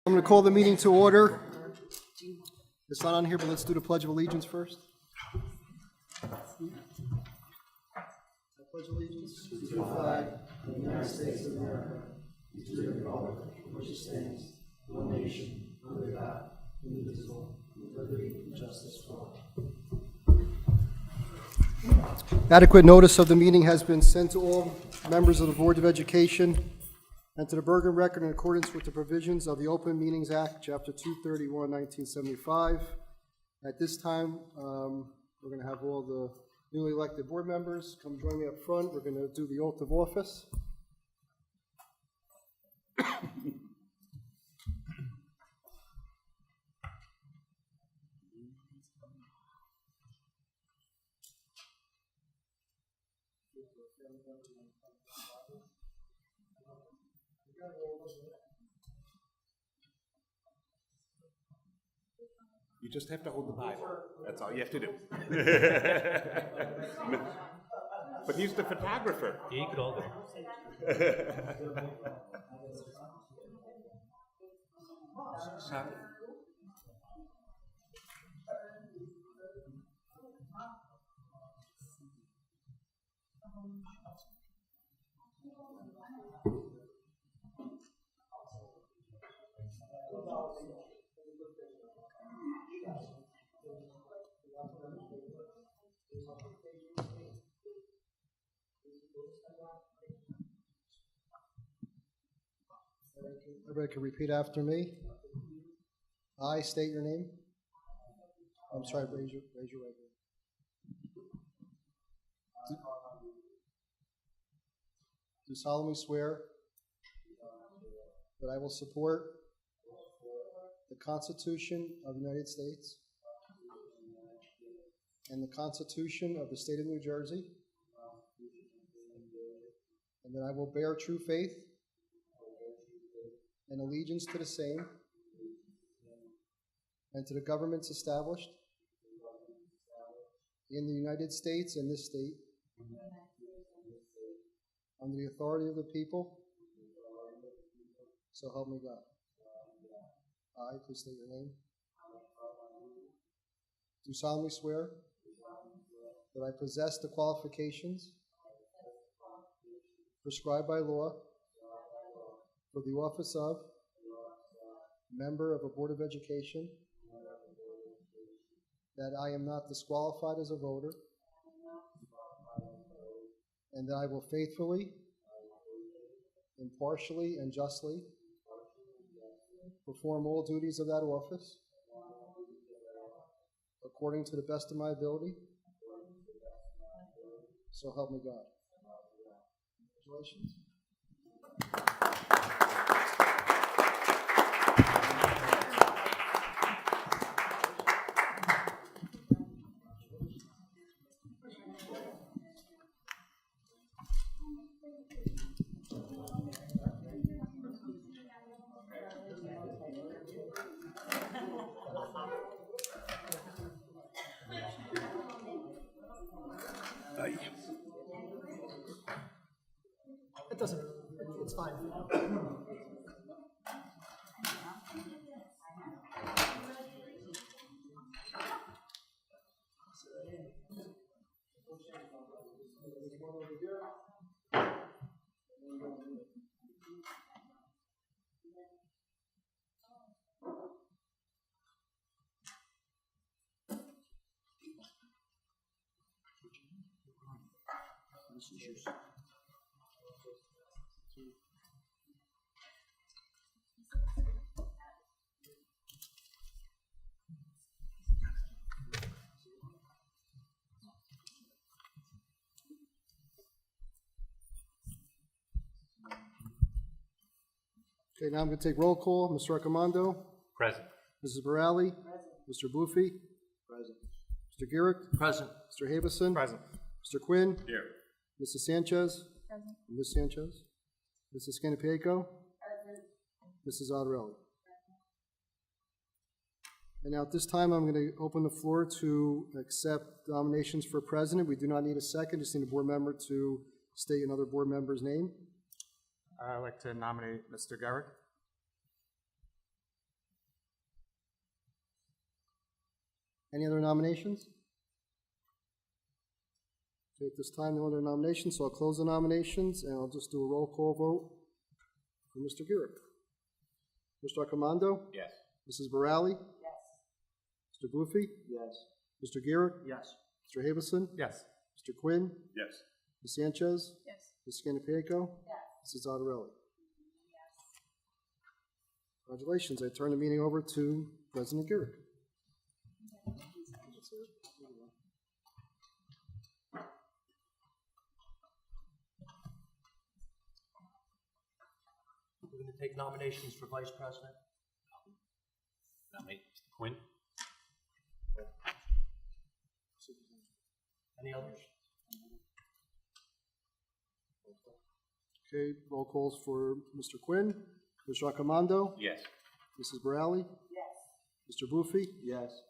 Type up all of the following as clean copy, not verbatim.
I'm going to call the meeting to order. It's not on here, but let's do the Pledge of Allegiance first. I pledge allegiance to the flag of the United States of America, and to the republic for which it stands, one nation, under God, indivisible, with liberty and justice for all. Adequate notice of the meeting has been sent to all members of the Board of Education and to the Bergen Record in accordance with the provisions of the Open Meetings Act, Chapter 231, 1975. At this time, we're going to have all the newly elected board members come join me up front. We're going to do the oath of office. You just have to hold the Bible. That's all you have to do. But he's the photographer. Yeah, you could all do. Everybody can repeat after me. I state your name. I'm sorry, raise your right hand. Do solemnly swear that I will support the Constitution of the United States and the Constitution of the State of New Jersey, and that I will bear true faith and allegiance to the same and to the governments established in the United States and this state under the authority of the people, so help me God. I, please state your name. Do solemnly swear that I possess the qualifications prescribed by law for the office of member of a Board of Education, that I am not disqualified as a voter, and that I will faithfully, impartially, and justly perform all duties of that office according to the best of my ability, so help me God. Congratulations. It doesn't, it's fine. This is yours. Okay, now I'm going to take roll call. Mr. Raccomando. Present. Mrs. Borelli. Mr. Buffi. Present. Mr. Girick. Present. Mr. Havison. Present. Mr. Quinn. Here. Mrs. Sanchez. Present. Ms. Sanchez. Mrs. Scannapieco. Mrs. Odarelli. And now at this time, I'm going to open the floor to accept nominations for president. We do not need a second, just need a board member to state another board member's name. I'd like to nominate Mr. Garrett. Any other nominations? Okay, at this time, no other nominations, so I'll close the nominations, and I'll just do a roll call vote for Mr. Girick. Mr. Accomando? Yes. Mrs. Borelli? Yes. Mr. Buffi? Yes. Mr. Girick? Yes. Mr. Havison? Yes. Mr. Quinn? Yes. Ms. Sanchez? Yes. Ms. Scanapieco? Yes. Mrs. Otterelli? Congratulations, I turn the meeting over to President Girick. We're going to take nominations for Vice President. Nominate Mr. Quinn. Any others? Okay, roll calls for Mr. Quinn, Mr. Accomando, Yes. Mrs. Borelli, Yes. Mr. Buffi, Yes.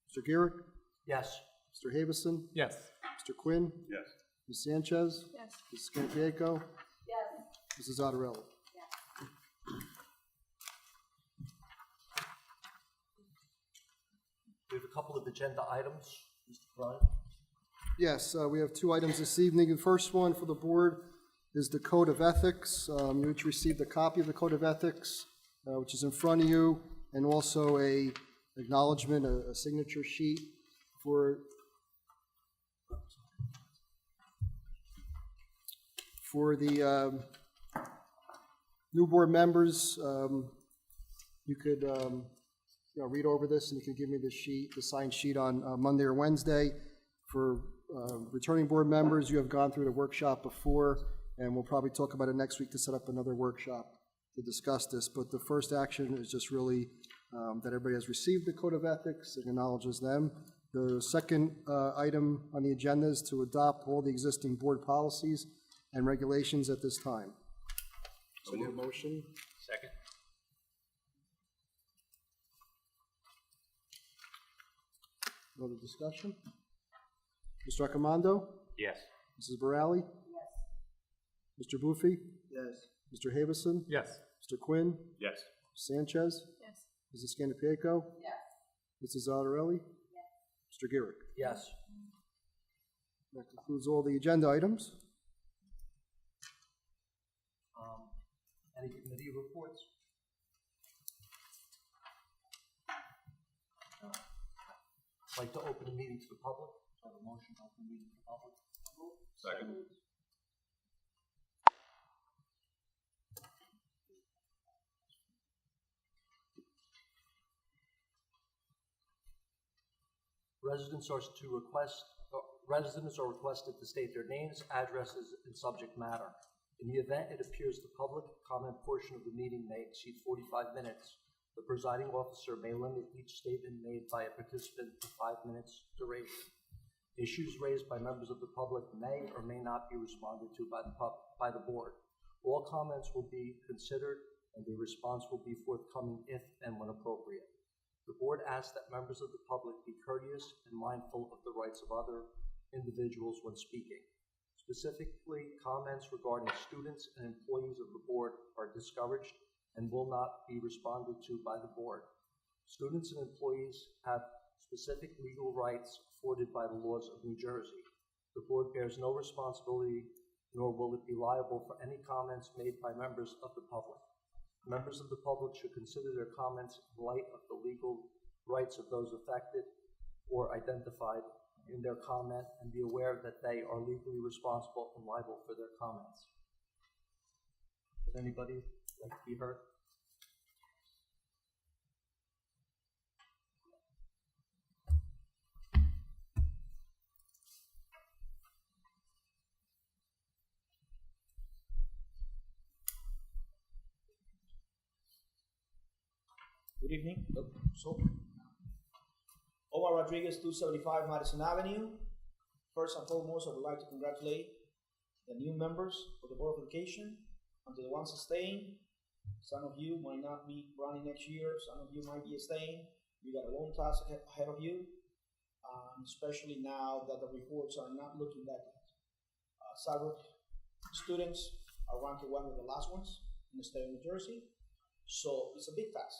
Mr. Girick, Yes. Mr. Havison, Yes. Mr. Quinn, Yes. Ms. Sanchez, Yes. Mrs. Scanapieco, Yes. Mrs. Otterelli. We have a couple of agenda items, Mr. Bryan. Yes, we have two items this evening. The first one for the board is the Code of Ethics. You each received a copy of the Code of Ethics, which is in front of you, and also a acknowledgement, a signature sheet for the new board members. You could read over this, and you can give me the sheet, the signed sheet on Monday or Wednesday. For returning board members, you have gone through the workshop before, and we'll probably talk about it next week to set up another workshop to discuss this. But the first action is just really that everybody has received the Code of Ethics and acknowledges them. The second item on the agenda is to adopt all the existing board policies and regulations at this time. So need a motion? Second. Another discussion? Mr. Accomando? Yes. Mrs. Borelli? Yes. Mr. Buffi? Yes. Mr. Havison? Yes. Mr. Quinn? Yes. Sanchez? Yes. Mrs. Scanapieco? Yes. Mrs. Otterelli? Mr. Girick? Yes. That concludes all the agenda items. Any committee reports? I'd like to open the meeting to the public. Do I have a motion to open the meeting to the public? Second. Residents are requested to state their names, addresses, and subject matter. In the event it appears the public comment portion of the meeting may exceed 45 minutes, the presiding officer may limit each statement made by a participant to 5 minutes duration. Issues raised by members of the public may or may not be responded to by the board. All comments will be considered and the response will be forthcoming if and when appropriate. The board asks that members of the public be courteous and mindful of the rights of other individuals when speaking. Specifically, comments regarding students and employees of the board are discouraged and will not be responded to by the board. Students and employees have specific legal rights afforded by the laws of New Jersey. The board bears no responsibility, nor will it be liable for any comments made by members of the public. Members of the public should consider their comments in light of the legal rights of those affected or identified in their comment and be aware that they are legally responsible and liable for their comments. Does anybody like to be heard? Good evening. Omar Rodriguez, 275 Madison Avenue. First and foremost, I would like to congratulate the new members of the Board of Education and to the ones staying. Some of you might not be running next year. Some of you might be staying. You got a long task ahead of you, especially now that the reports are not looking that good. Several students are ranking one of the last ones in the state of New Jersey. So it's a big task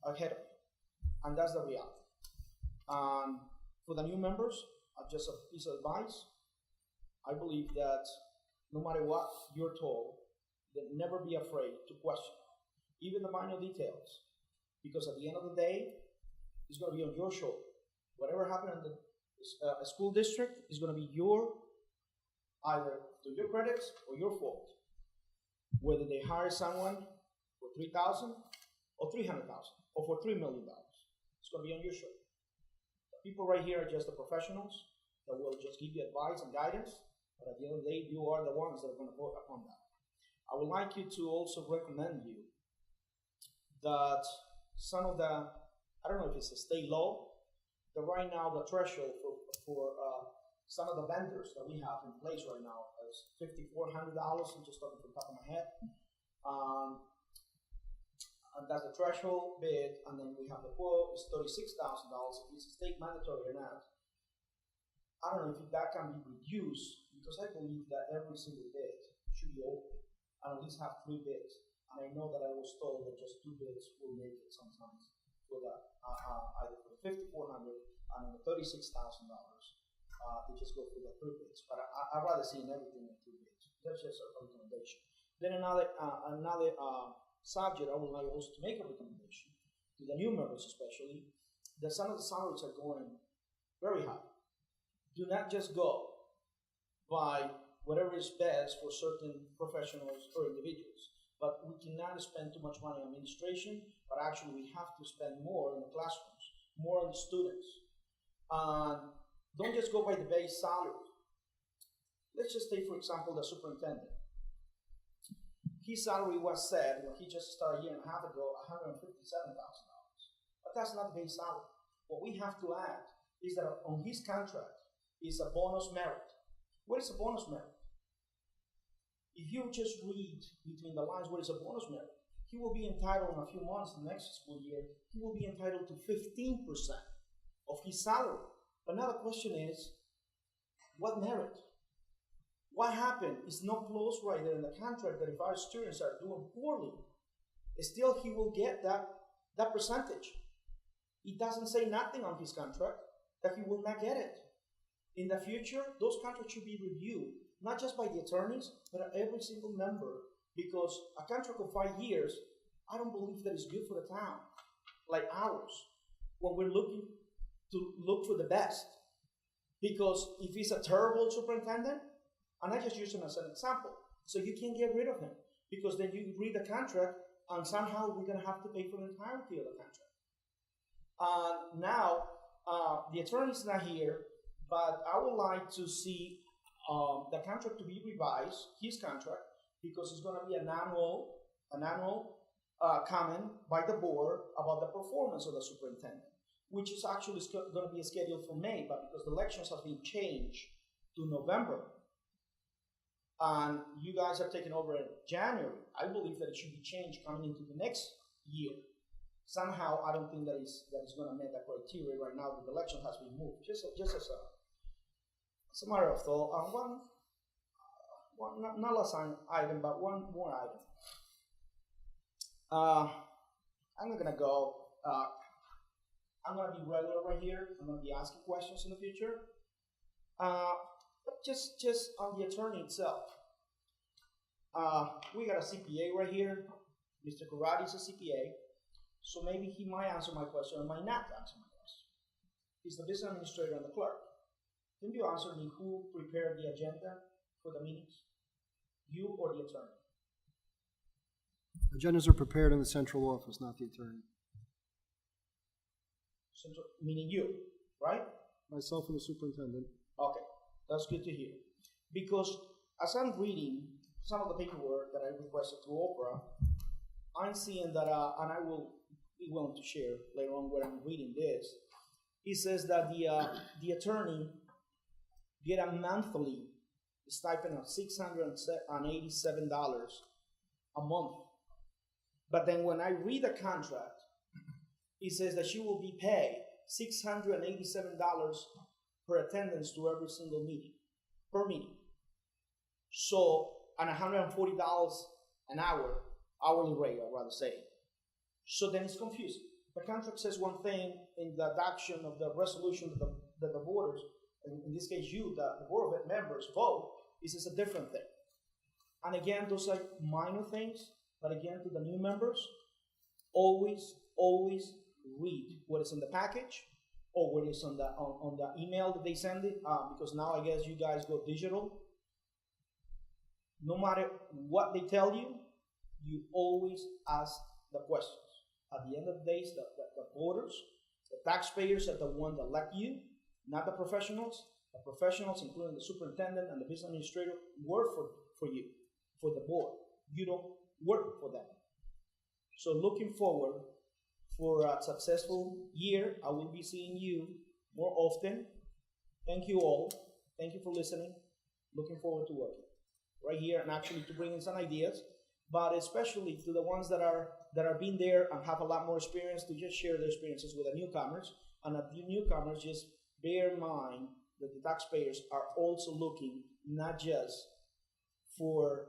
ahead of you, and that's the reality. for the new members, just a piece of advice. I believe that no matter what you're told, then never be afraid to question, even the minor details, because at the end of the day, it's going to be on your shoulder. Whatever happened in the school district is going to be either to your credits or your fault. Whether they hire someone for $3,000 or $300,000 or for $3 million, it's going to be on your shoulder. The people right here are just the professionals that will just give you advice and guidance, but at the end of the day, you are the ones that are going to vote upon that. I would like you to also recommend you that some of the, I don't know if it's a state law, but right now the threshold for some of the vendors that we have in place right now is $5,400. I'm just talking from the top of my head. And that's the threshold bid, and then we have the quote is $36,000. If it's a state mandatory or not, I don't know if that can be reduced, because I believe that every single bid should be open and at least have 3 bids. And I know that I was told that just 2 bids will make it sometimes for the either for the $5,400 and the $36,000. They just go for the 3 bids. But I'd rather see everything in 2 bids. That's just a recommendation. Then another subject I would like also to make a recommendation to the new members, especially that some of the salaries are going very high. Do not just go by whatever is best for certain professionals or individuals. But we cannot spend too much money on administration, but actually we have to spend more in the classrooms, more on the students. Don't just go by the base salary. Let's just take, for example, the superintendent. His salary was set when he just started a year and a half ago, $157,000. But that's not the base salary. What we have to add is that on his contract is a bonus merit. What is a bonus merit? If you just read between the lines what is a bonus merit, he will be entitled in a few months, the next school year, he will be entitled to 15% of his salary. But now the question is, what merit? What happened? It's not close right there in the contract that if our students are doing poorly, still he will get that percentage. It doesn't say nothing on his contract that he will not get it. In the future, those contracts should be reviewed, not just by the attorneys, but every single member, because a contract of 5 years, I don't believe that is good for the town, like ours, when we're looking to look for the best. Because if he's a terrible superintendent, and I just use him as an example, so you can't get rid of him, because then you read the contract, and somehow we're going to have to pay for the entirety of the contract. Now, the attorney's not here, but I would like to see the contract to be revised, his contract, because it's going to be an annual comment by the board about the performance of the superintendent, which is actually going to be scheduled for May, but because the elections have been changed to November, and you guys have taken over in January, I believe that it should be changed coming into the next year. Somehow, I don't think that is going to meet that criteria right now. The election has been moved. Just as a matter of thought, one not last item, but one more item. I'm not going to go. I'm going to be regular right here. I'm going to be asking questions in the future. But just on the attorney itself. We got a CPA right here. Mr. Corradi is a CPA. So maybe he might answer my question or might not answer my question. He's the business administrator and the clerk. Can you answer me who prepared the agenda for the meetings? You or the attorney? Agendas are prepared in the central office, not the attorney. Central, meaning you, right? Myself and the superintendent. Okay, that's good to hear. Because as I'm reading some of the paperwork that I requested through Oprah, I'm seeing that, and I will be willing to share later on when I'm reading this, it says that the attorney get a monthly stipend of $687 a month. But then when I read the contract, it says that she will be paid $687 per attendance to every single meeting, per meeting. So, and $140 an hour, hourly rate, I'd rather say. So then it's confusing. The contract says one thing in the adoption of the resolution that the the voters, in this case you, the Board of Ed members vote, this is a different thing. And again, those are minor things, but again, to the new members, always read what is in the package or what is on the email that they send it, because now I guess you guys go digital. No matter what they tell you, you always ask the questions. At the end of the day, the voters, the taxpayers are the ones that elect you, not the professionals. The professionals, including the superintendent and the business administrator, work for you, for the board. You don't work for them. So looking forward for a successful year. I will be seeing you more often. Thank you all. Thank you for listening. Looking forward to working right here and actually to bring in some ideas, but especially to the ones that are being there and have a lot more experience, to just share their experiences with the newcomers. And the newcomers, just bear in mind that the taxpayers are also looking not just for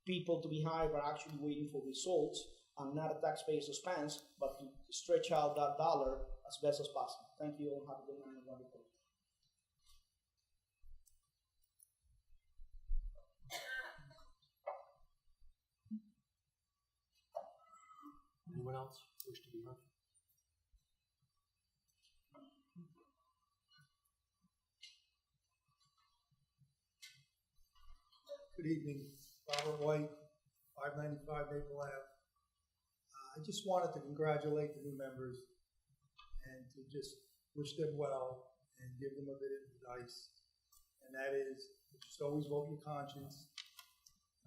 people to be hired, but actually waiting for results, and not a taxpayer's expense, but to stretch out that dollar as best as possible. Thank you all. Have a good night and wonderful. Anyone else wish to be heard? Good evening, Robert White, 595 Maple Ave. I just wanted to congratulate the new members and to just wish them well and give them a bit of advice. And that is, just always vote your conscience.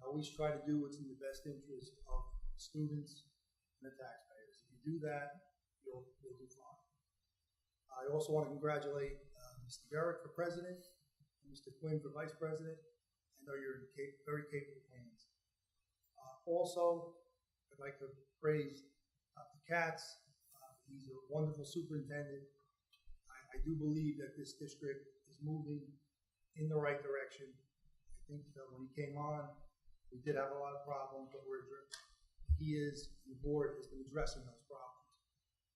Always try to do what's in the best interest of students and the taxpayers. If you do that, you'll do fine. I also want to congratulate Mr. Garrett for president and Mr. Quinn for vice president. I know you're in very capable hands. Also, I'd like to praise Dr. Katz. He's a wonderful superintendent. I do believe that this district is moving in the right direction. I think that when he came on, we did have a lot of problems, but the board has been addressing those problems.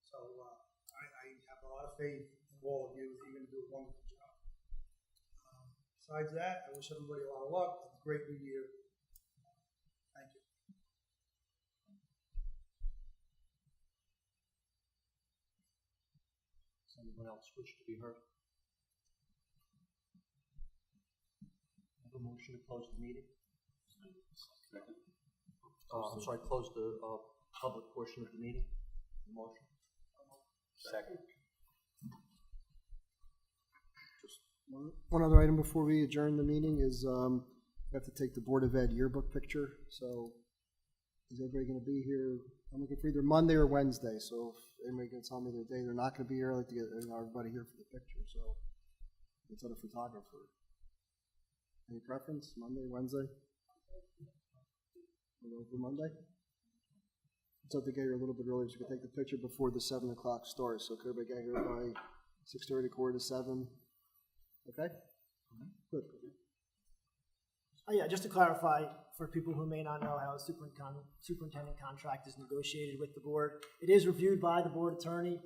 So I have a lot of faith in all of you that you're going to do a wonderful job. Besides that, I wish everybody a lot of luck and a great new year. Thank you. Does anyone else wish to be heard? Have a motion to close the meeting? I'm sorry, close the public portion of the meeting. Motion. Second. Just one other item before we adjourn the meeting is we have to take the Board of Ed yearbook picture. So is everybody going to be here? I'm looking for either Monday or Wednesday. So if anybody can tell me the day they're not going to be here, I'd like to get everybody here for the picture. So it's on a photographer. Any preference? Monday, Wednesday? We'll go for Monday? It's up to get here a little bit earlier so we can take the picture before the 7 o'clock starts. So could everybody get here by 6:30, 6:45? Okay? Good. Yeah, just to clarify, for people who may not know how a superintendent contract is negotiated with the board, it is reviewed by the board attorney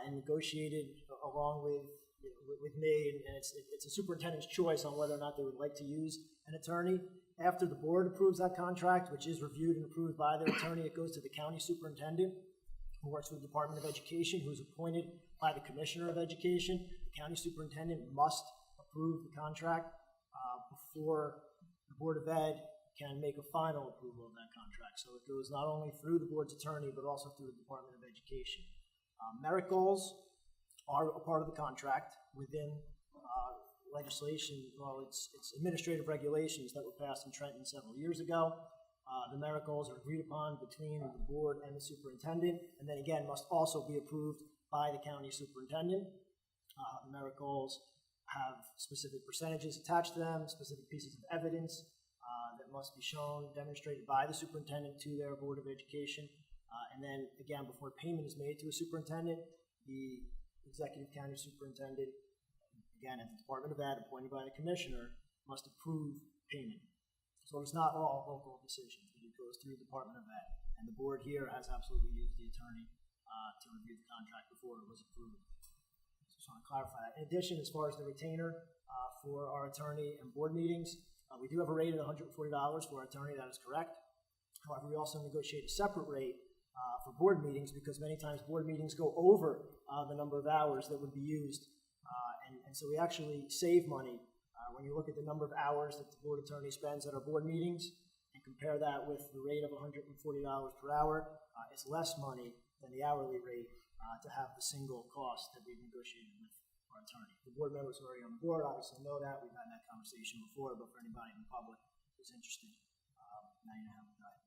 and negotiated along with me, and it's a superintendent's choice on whether or not they would like to use an attorney. After the board approves that contract, which is reviewed and approved by their attorney, it goes to the county superintendent, who works with the Department of Education, who's appointed by the Commissioner of Education. The county superintendent must approve the contract before the Board of Ed can make a final approval of that contract. So it goes not only through the board's attorney, but also through the Department of Education. Merit goals are a part of the contract within legislation. Well, it's administrative regulations that were passed in Trenton several years ago. The merit goals are agreed upon between the board and the superintendent, and then again must also be approved by the county superintendent. The merit goals have specific percentages attached to them, specific pieces of evidence that must be shown, demonstrated by the superintendent to their Board of Education. And then again, before payment is made to a superintendent, the executive county superintendent, again at the Department of Ed, appointed by the commissioner, must approve payment. So it's not all local decisions. It goes through the Department of Ed. And the board here has absolutely used the attorney to review the contract before it was approved. Just want to clarify that. In addition, as far as the retainer for our attorney and board meetings, we do have a rate of $140 for our attorney. That is correct. However, we also negotiate a separate rate for board meetings because many times board meetings go over the number of hours that would be used. And so we actually save money when you look at the number of hours that the board attorney spends at our board meetings and compare that with the rate of $140 per hour. It's less money than the hourly rate to have the single cost that we've negotiated with our attorney. The board members who are already on the board obviously know that. We've had that conversation before, but for anybody in the public who's interested, now you know how we got it.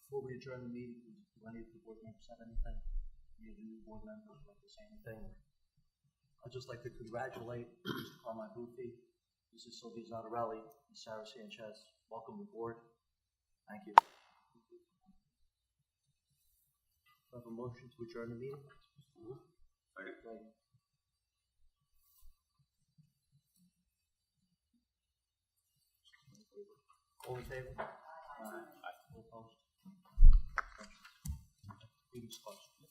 Before we adjourn the meeting, do any of the board members have anything? Any of the new board members would like to say anything? I'd just like to congratulate Mr. Carmine Buffy, Mrs. Sylvia Zattarelli, Ms. Sarah Sanchez. Welcome aboard. Thank you. I have a motion to adjourn the meeting. Second. All in favor? Aye. All opposed? Meeting's closed.